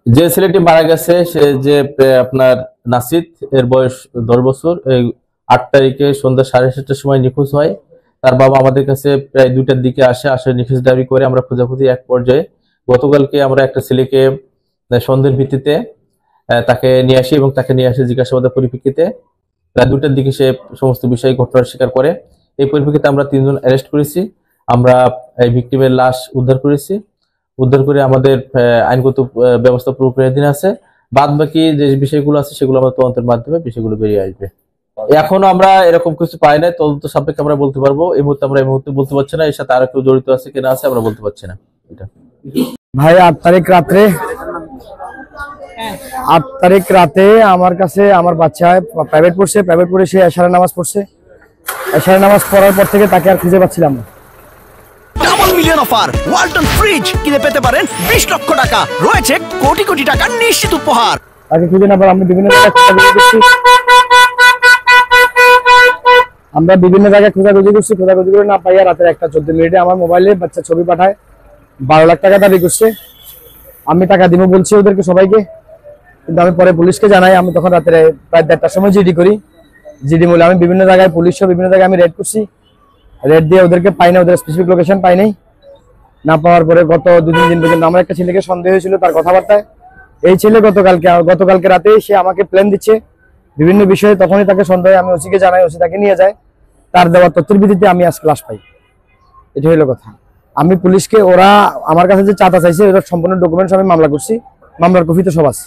যে ছেলেটি মারা গেছে সে যে আপনার নাসিদ, এর বয়স 10 বছর। এই 8 তারিখে সন্ধ্যা 7:30টার সময় নিখোঁজ হয়। তার বাবা আমাদের কাছে প্রায় 2টার দিকে আসে নিখোঁজ দাবি করে। আমরা খোঁজাখুঁজি এক পর্যায়ে গতকালকে আমরা একটা ছেলেকে সন্দেহের ভিত্তিতে তাকে নিয়ে আসি এবং তাকে নিয়ে আসে জিজ্ঞাসাবাদের পরিপ্রেক্ষিতে প্রায় 2টার দিকে সে সমস্ত বিষয় ঘটনার স্বীকার করে। এই পরিপ্রেক্ষিতে আমরা 3জন অ্যারেস্ট করেছি। আমরা এই ভিকটিমের লাশ উদ্ধার করে আমাদের আইনগত ব্যবস্থা পুরোপুরি আছে। বাদ বাকি যে বিষয়গুলো আছে সেগুলো আমরা তদন্তের মাধ্যমে বিষয়গুলো বেরিয়ে আসবে। এখনো আমরা এরকম কিছু পাই নাই, তদন্ত সাপেক্ষে আমরা বলতে পারবো। এই মুহূর্তে বলতে পারছি না। এর সাথে আরো কেউ জড়িত আছে কিনা আছে আমরা বলতে পারছি না। এটা ভাই 8 তারিখ রাতে আমার কাছে আমার বাচ্চা প্রাইভেট পড়ে সে এশারের নামাজ পড়ছে। এশারের নামাজ পড়ার পর থেকে তাকে আর খুঁজে পাচ্ছিলাম না। Double million offer Walton fridge কিনে পেতে পারেন 20 লক্ষ টাকা, রয়েছে কোটি কোটি টাকার নিশ্চিত উপহার। তাকে খুঁজে না পাওয়ার আমরা বিভিন্ন জায়গায় খোঁজাখুঁজি করে না পাইয়া রাতের 1:14 আমার মোবাইলে বাচ্চা ছবি পাঠায়, 12 লাখ টাকা দাবি করছে। আমি টাকা দিব বলছি ওদেরকে সবাইকে, কিন্তু আমি পরে পুলিশকে জানাই। আমি তখন রাতের প্রায় 1:30টার সময় জিডি করি। জিডি মূলে আমি বিভিন্ন জায়গায় বিভিন্ন জায়গায় আমি রেড করছি। রেড দিয়ে ওদেরকে পাই না, ওদের স্পেসিফিক লোকেশন পাই নাই। না পাওয়ার পরে গত 2-3 দিন পর্যন্ত আমার একটা ছেলেকে সন্দেহ হয়েছিল তার কথাবার্তায়। এই ছেলে গতকালকে রাতে সে আমাকে প্ল্যান দিচ্ছে বিভিন্ন বিষয়ে। তখনই তাকে সন্দেহে আমি ওসিকে জানাই, ওসি তাকে নিয়ে যায়। তার দেওয়ার তথ্যের ভিত্তিতে আমি আজ ক্লাস পাই। এটা হলো কথা। আমি পুলিশকে, ওরা আমার কাছে যে চাঁদা চাইছে ওটা সম্পূর্ণ ডকুমেন্টস আমি মামলা করছি, মামলার কপি তো সব আছে।